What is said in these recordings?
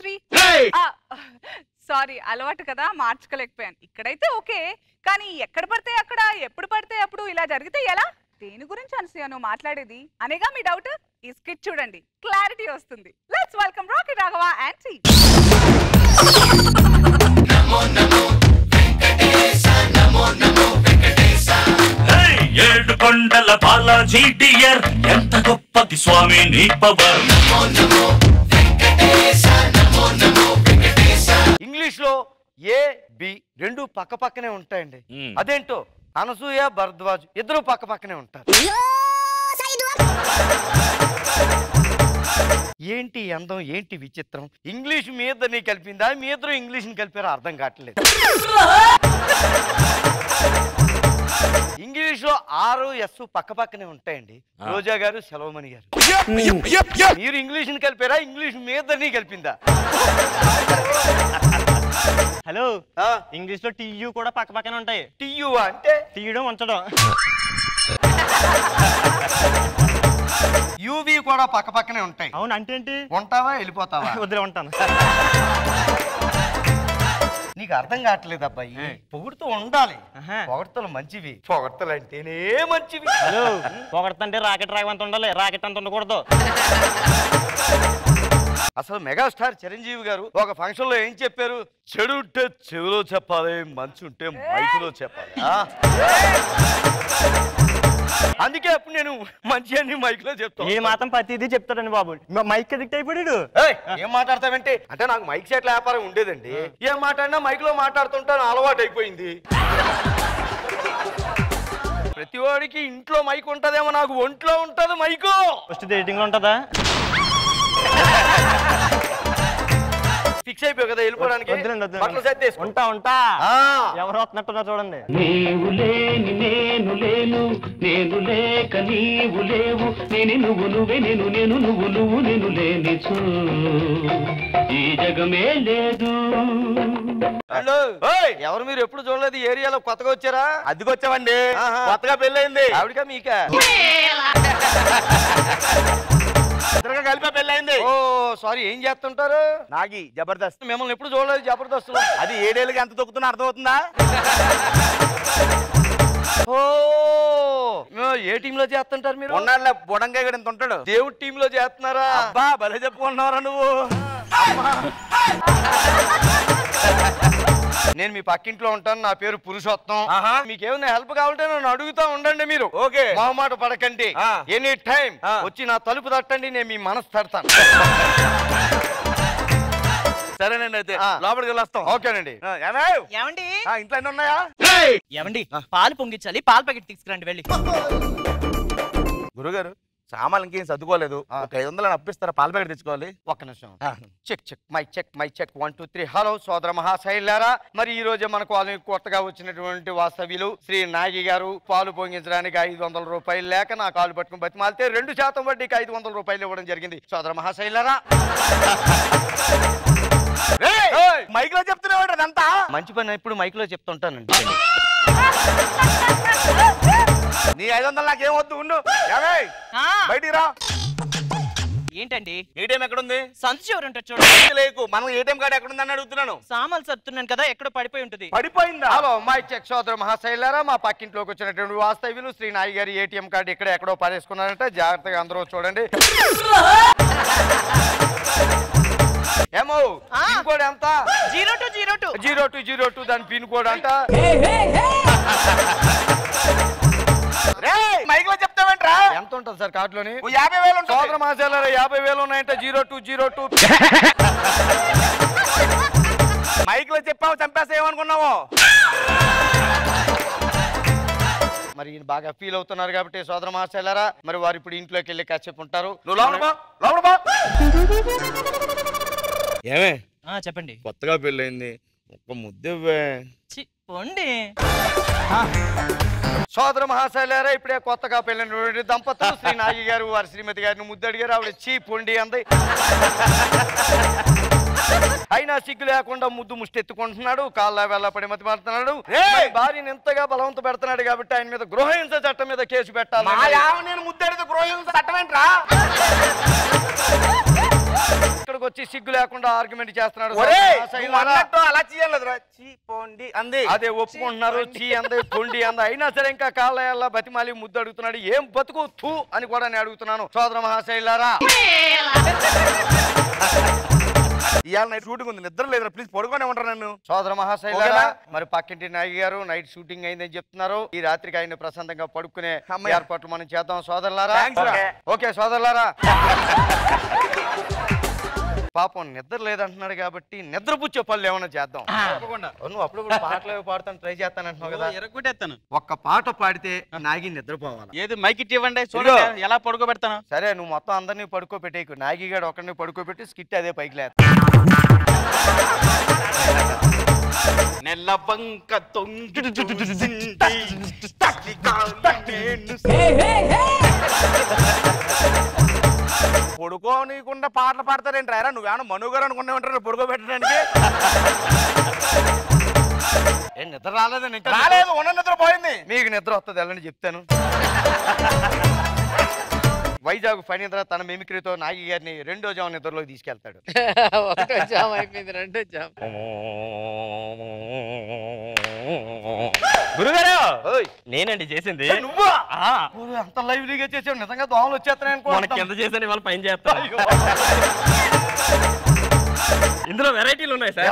3 sorry అలవాటు కదా మార్చుకోలేకపోయాను. ఇక్కడైతే ఓకే, కానీ ఎక్కడ పడితే అక్కడ ఎప్పుడు పడితే అప్పుడు ఇలా జరిగితే ఎలా? దేని గురించి అనసూయ నువ్వు మాట్లాడేది అనేగా మీ డౌట్? ఈ స్కిట్ చూడండి, క్లారిటీ వస్తుంది. Let's welcome Rocky Raghava and team. నమో నమో వెంకటేశ, నమో నమో వెంకటేశ. ఏడు కొండల బాలాజీ డియర్, ఎంత గొప్పది స్వామి నీ పవర్. నమో నమో వెంకటేశ, నమో నమో వెంకటేశ. ఇంగ్లీష్ లో ఏ బి రెండు పక్క పక్కనే ఉంటాయండి. అదేంటో అనసూయ భరద్వాజ్ ఇద్దరు పక్క పక్కనే ఉంటారు. ఏంటి అందం, ఏంటి విచిత్రం? ఇంగ్లీష్ మీ ఇద్దరిని కలిపిందా, మీ ఇద్దరు ఇంగ్లీష్ ని కలిపారా అర్థం కావట్లేదు. ఇంగ్లీష్ లో ఆరు ఎస్ పక్క పక్కనే ఉంటాయండి. రోజా గారు, సెలవుమణి గారు, మీరు ఇంగ్లీష్ ని కలిపారా, ఇంగ్లీష్ మీ ఇద్దరిని కలిపిందా? హలో, ఇంగ్లీష్ లో టీయూ కూడా పక్క పక్కనే ఉంటాయి. టీయూ అంటే తీయడం ఉంచడం. యూవి కూడా పక్క పక్కనే ఉంటాయి. అవును, అంటే ఏంటి? ఉంటావా వెళ్ళిపోతావా? వదిలే ఉంటాను. నీకు అర్థం కావట్లేదు అబ్బాయి. పొగుడుతూ ఉండాలి. పొగడతలు మంచివి, పొగడతలు అంటేనే మంచివి. హలో, పొగడతంటే రాకెట్ రాగంత ఉండాలి, రాకెట్ అంత ఉండకూడదు. అసలు మెగాస్టార్ చిరంజీవి గారు ఒక ఫంక్షన్ లో ఏం చెప్పారు? చెడు ఉంటే చెవిలో చెప్పాలి, మంచి ఉంటే మైకులో చెప్పాలి. అందుకే అప్పుడు నేను మంచి అన్ని మైక్ లో చెప్తాను. ఏ మాత్రం ప్రతిదీ చెప్తాడండి బాబు. మైక్ అడిక్ట్ అయిపోయాడు. ఏం మాట్లాడతావంటే అంటే నాకు మైక్ సెట్ల వ్యాపారం ఉండేదండి. ఏం మాట్లాడినా మైక్ లో మాట్లాడుతుంటాను, అలవాటు అయిపోయింది. ప్రతి వాడికి ఇంట్లో మైక్ ఉంటదేమో, నాకు ఒంట్లో ఉంటది మైకు. ఫస్ట్ డేటింగ్ లో ఉంటదా? ఫిక్స్ అయిపోయి కదా వెళ్ళిపోవడానికి. ఉంటా ఉంటా. ఎవరు వస్తున్నట్టున్నా చూడండి. నీవు లేని నేను లేను, నేను లేక నీవు లేవు, నేను నువ్వు నువ్వే నేను, నేను నువ్వు నువ్వు నేను లేని ఈ జగమే లేదు. హలో, ఎవరు మీరు? ఎప్పుడు చూడలేదు. ఏరియాలో కొత్తగా వచ్చారా? అదిగొచ్చామండి. కొత్తగా పెళ్ళయింది. ఆవిడగా మీకా? ఇద్దరుగా కలిపి పెళ్ళయింది. ఓ సారీ, ఏం చేస్తుంటారు? నాగి జబర్దస్త్. మిమ్మల్ని ఎప్పుడు చూడలేదు జబర్దస్త్ లో. అది 7 ఏళ్ళకి ఎంత తొక్కుతున్నా అర్థమవుతుందా? ఓ ఏ టీమ్ లో చేస్తుంటారు మీరు? ఉన్నాడులే, బుడంగా ఎంత ఉంటాడు. దేవుడి టీమ్ లో చేస్తున్నారా? అబ్బా భలే చెప్పుకుంటున్నారా నువ్వు. నేను మీ పక్కింట్లో ఉంటాను. నా పేరు పురుషోత్తం. మీకేమైనా హెల్ప్ కావాలంటే నన్ను అడుగుతా ఉండండి. మీరు ఓకే, మొహమాట పడకండి. ఎనీ టైం వచ్చి నా తలుపు తట్టండి, నేను మీ మనసు తడతాను. సరేనండి, అయితే లోపలికి వెళ్ళొస్తాం. ఓకేనండి. ఏమండి ఇంట్లో ఎన్ని ఉన్నాయా? ఏమండి పాలు పొంగించాలి, పాల ప్యాకెట్ తీసుకురండి వెళ్ళి. గురుగారు, సామాన్లు ఇంకేం చదువుకోలేదు, ఒక 500 అప్పిస్తారా? పాల ప్యాకెట్ తెచ్చుకోవాలి. ఒక్క నిమిషం. Check check my check my check 1 2 3. Hello సోదర మహాశైలారా, మరి ఈ రోజు మన కాలనీ కొత్తగా వచ్చినటువంటి వాస్తవ్యులు శ్రీ నాగి గారు పాలు పొంగించడానికి 500 రూపాయలు లేక నా కాలు పట్టుకుని బతిమాలితే 2% వడ్డీకి 500 రూపాయలు ఇవ్వడం జరిగింది. సోదర మహాశైలారా, మైక్ లో చెప్తున్నావు అదంతా మంచి పని ఇప్పుడు మైక్ లో చెప్తుంటానండి. నీ 500 నాకేం వద్దు, ఉండు. బయటికి రా. ఏంటండి ఏటీఎం ఎక్కడుంది? సంతు చివరి ఉంటుంది చూడండి. లేకు, మనం ఏటీఎం కార్డు ఎక్కడుందని అడుగుతున్నాను. సామాన్లు సర్దుతున్నాను కదా, ఎక్కడో పడిపోయి ఉంటుంది. పడిపోయిందా? హలో మై చెక్ సోదర మహాశైలారా, మా పక్కింట్లోకి వచ్చినటువంటి వాస్తవ్యులు శ్రీ నాయి గారి ఏటీఎం కార్డు ఇక్కడ ఎక్కడో పడేసుకున్నారంటే జాగ్రత్తగా అందరూ చూడండి. ఏమో పిన్ కోడ్ ఎంత? 0202 0202 దాని పిన్ కోడ్ అంట. మైక్ లో చెప్తావేంట్రా? ఎంత ఉంటుంది సార్ కార్డులోని? 50,000 ఉంటుంది. సోదర మహాశైలారా, 50,000 ఉన్నాయంటే 0202. మైక్ లో చెప్పావు, చంపేస్తా ఏమనుకున్నావు? మరి ఈయన బాగా ఫీల్ అవుతున్నారు కాబట్టి సోదర మహాశైలారా, మరి వారు ఇప్పుడు ఇంట్లోకి వెళ్ళి కాసేపు ఉంటారు. నువ్వు లోపల పో. ఏమే చెప్పండి. కొత్తగా పెళ్ళయింది, ఒక్క ముద్దే పోండి. సోదర మహాశైలారా, ఇప్పుడే కొత్తగా పెళ్ళినటువంటి దంపతులు శ్రీ నాగి గారు వారి శ్రీమతి గారిని ముద్దడిగారు. ఆవిడ చీపుండి అంది. అయినా సిగ్గు లేకుండా ముద్దు ముష్టెత్తుకుంటున్నాడు, కాళ్ళ వెళ్ళపడి మతి మారుతున్నాడు. భార్యను ఎంతగా బలవంత పెడుతున్నాడు కాబట్టి ఆయన మీద గృహహింస చట్టం మీద కేసు పెట్టాలి. నేను ముద్దడితే గృహహింస చట్టం ఏంట్రా? ఇక్కడికి వచ్చి సిగ్గు లేకుండా ఆర్గ్యుమెంట్ చేస్తున్నాడు. అలా చేయాలి పోండి అంది. అదే ఒప్పుకుంటున్నారు. చీ అంది, పొండి అంది. అయినా సరే ఇంకా కాళ్ళ బతిమాలి ముద్దు అడుగుతున్నాడు. ఏం బతుకు తూ అని కూడా నేను అడుగుతున్నాను. సోదర మహాశైలారా, ఇవాళ నైట్ షూటింగ్ ఉంది, నిద్ర లేదు, ప్లీజ్ పడుకోనే ఉంటారు నన్ను. సోదర మహాశైలారా, మరి పక్కింటి నాగి గారు నైట్ షూటింగ్ అయిందని చెప్తున్నారు. ఈ రాత్రికి ఆయన ప్రశాంతంగా పడుకునే ఏర్పాట్లు మనం చేద్దాం సోదరులారా. ఓకే సోదరులారా. పాపం నిద్ర లేదంటున్నాడు కాబట్టి నిద్రపుచ్చే పనులు ఏమైనా చేద్దాం. నువ్వు అప్పుడప్పుడు పాటలు పాడుతాను ట్రై చేస్తానంటున్నావు కదా, ఎరగొట్టేస్తాను. ఒక్క పాట పాడితే నాగి నిద్రపోవాలి. ఏది మైకి ఇవ్వండి చూడండి ఎలా పడుకోబెడతాను. సరే నువ్వు మొత్తం అందరినీ పడుకోబెట్టేకు. నాగి గారు ఒకరిని పడుకోబెట్టి స్కిట్ అదే పైకి లేదు. నెల్లబంక పడుకోనీయకుండా పాటలు పాడతారేంట్రా? నువ్వేమన్నా మనుగారు అనుకునే ఉంటారు పడుకోబెట్టడానికి. ఏం నిద్ర రాలేదని? రాలేదు, ఉన్న నిద్ర పోయింది. మీకు నిద్ర వస్తుంది వెళ్ళని చెప్తాను. వైజాగ్ ఫణీంద్ర తన మిమిక్రీతో నాగి గారిని రెండో జాము నిద్రలోకి తీసుకెళ్తాడు. ఒకటో జామ్ అయిపోయింది, రెండో జామ్. గురుగారు నేనండి చేసింది. నువ్వా? అంత లైవ్లీగా చేసావు. నిజంగా దోమలు వచ్చేస్తున్నాయి. ఎంత చేసాను ఇవాళ పైన చేస్తాను. ఇందులో వెరైటీలు ఉన్నాయి సార్.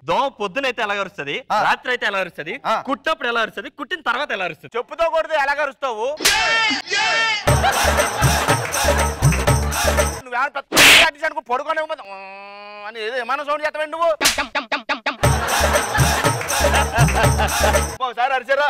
దోమ పొద్దునైతే ఎలా అరుస్తుంది, రాత్రి అయితే ఎలా అరుస్తుంది, కుట్టినప్పుడు ఎలా అరుస్తుంది, కుట్టిన తర్వాత ఎలా అరుస్తుంది. చెప్పుతో కొడితే ఎలా కరుస్తావు? నువ్వేమో పడుకోనే అని ఏదో ఏమైనా సౌండ్ చేస్తావు నువ్వు. ఒకసారి అరిచారా?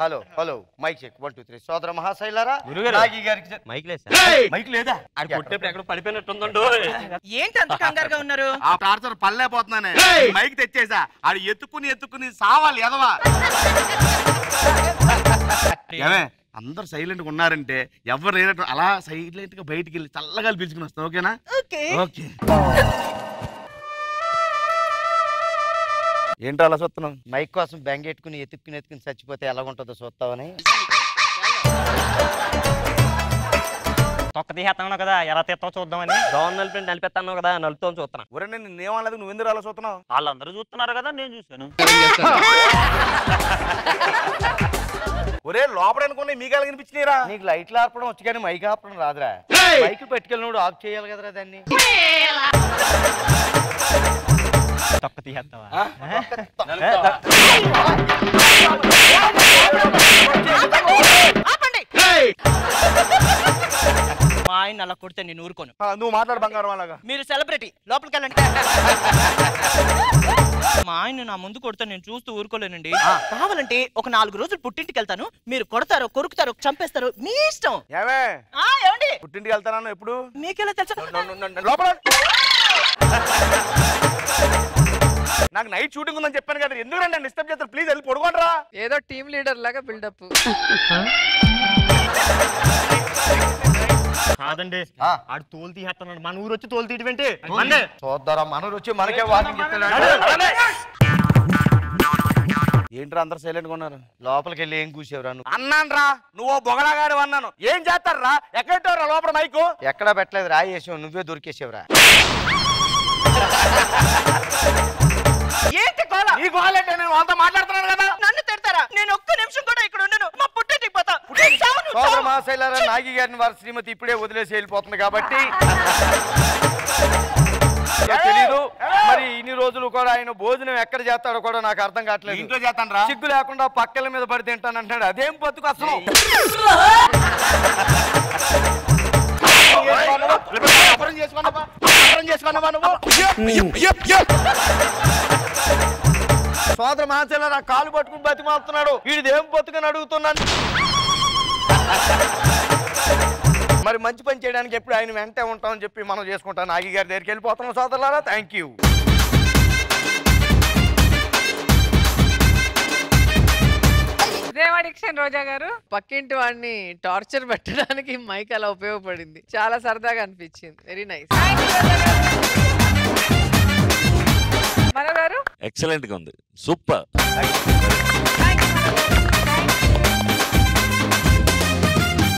Hello hello mic check 1 2 3. సోదర మహాశైలారా, నాగి గారికి మైక్ లేదు మైక్ లేదా? కొట్టేప్పుడు ఎక్కడ పడిపోయినట్టుందండు. ఏంటి అంత కంగారుగా ఉన్నారు? ఆ టార్చర్ పడలేకపోతున్నానే. మైక్ తెచ్చేసా, ఆడు ఎత్తుకుని సావాలి ఎదవా. ఏమే అందరు సైలెంట్ గా ఉన్నారంటే ఎవరు లేనట్టు అలా సైలెంట్ గా బయటికి వెళ్ళి చల్లగా పిలుచుకుని వస్తాం. ఓకేనా? ఓకే. ఏంటో అలా చూస్తున్నాం? మైక్ కోసం బెంగెట్టుకుని ఎత్తుకుని చచ్చిపోతే ఎలా ఉంటుందో చూస్తావని. తొక్క తీసేస్తాను కదా, ఎలా తీస్తావు చూద్దామని. దోన్ నలిపేస్తాను కదా, నలుపుతో చూస్తున్నా. ఒరే నేను నేనేమనలేదు, నువ్వు ఎందుకు అలా చూస్తున్నావు? వాళ్ళందరూ చూస్తున్నారు కదా, నేను చూసాను. ఒరే లోపల అనుకున్నా మీకు ఎలా కనిపించినారా? నీకు లైట్లు ఆర్పడం వచ్చి కానీ మైక్ ఆర్పడం రాదురా. మైక్ పెట్టుకెళ్ళినప్పుడు ఆఫ్ చేయాలి కదరా దాన్ని. తొక్క తీసేస్తావా? మా ఆయన అలా కొడితే నేను ఊరుకోను. నువ్వు మాట్లాడు బంగారం అలాగా. మీరు సెలబ్రిటీ, లోపలికి వెళ్ళండి. మా ఆయన నా ముందు కొడితే నేను చూస్తూ ఊరుకోలేనండి. కావాలంటే ఒక 4 రోజులు పుట్టింటికి వెళ్తాను, మీరు కొడతారు, కొరుకుతారు, చంపేస్తారు, మీ ఇష్టం. ఏమండి పుట్టింటికి వెళ్తాను ఎప్పుడు? మీకెలా తెలుసా? లోపల నాకు నైట్ షూటింగ్ ఉందని చెప్పాను కదా, ఎందుకు రండి డిస్టర్బ్ చేస్తారు? ప్లీజ్ వెళ్ళి పడుకోండిరా. ఏదో టీమ్ లీడర్ లాగా బిల్డప్. కాదండి, ఆడు తోలు తీసేస్తున్నాడు. మన ఊరు వచ్చి తోలు తీయడం ఏంటి? చూద్దారా, మనూరు వచ్చి మనకే వాకింగ్ ఇస్తున్నాడు. ఏంట్రా అందరు సైలెంట్ గా ఉన్నారు? లోపలికి వెళ్ళి ఏం కూసేవరా నువ్వు? అన్నాను రా, నువ్వు బొగడాగాడు అన్నాను. ఏం చేస్తారా? ఎక్కడెట్టారా లోపల మైకు? ఎక్కడా పెట్టలేదు, రాయేసావు, నువ్వే దొరికేసావురా. ఏంటి గోల? ఈ గోలంటే నేను వాళ్ళతో మాట్లాడుతున్నాను కదా. నన్ను తిడతారా? నేను ఒక్క నిమిషం కూడా ఇక్కడ ఉండను, మా పుట్టింటికి పోతా. సోదర మహాశైలారా, నాగి గారిని వారి శ్రీమతి ఇప్పుడే వదిలేసి వెళ్ళిపోతుంది కాబట్టి తెలీదు. మరి ఇన్ని రోజులు కూడా ఆయన భోజనం ఎక్కడ చేస్తాడో కూడా నాకు అర్థం కావట్లేదు. ఇంట్లో చేస్తాను రా. సిగ్గు లేకుండా పక్కల మీద పడి తింటాను అంటాడు. అదేం బతుకు అసలు? సోదర మహాశైలారా, కాలు పట్టుకుని బతిమాలుతున్నాడు. వీడిదేం బతుకని అడుగుతున్నాను. మరి మంచి పని చేయడానికి ఎప్పుడు ఆయన వెంటే ఉంటామని చెప్పి మనం చేసుకుంటాం. నాగి గారి దగ్గరికి వెళ్ళిపోతున్నాం సోదరులారా. Thank you. రోజా గారు, పక్కింటి వాడిని టార్చర్ పెట్టడానికి మైక్ అలా ఉపయోగపడింది. చాలా సరదాగా అనిపించింది. Very nice. మనో గారు ఎక్సలెంట్ గా ఉంది, సూపర్.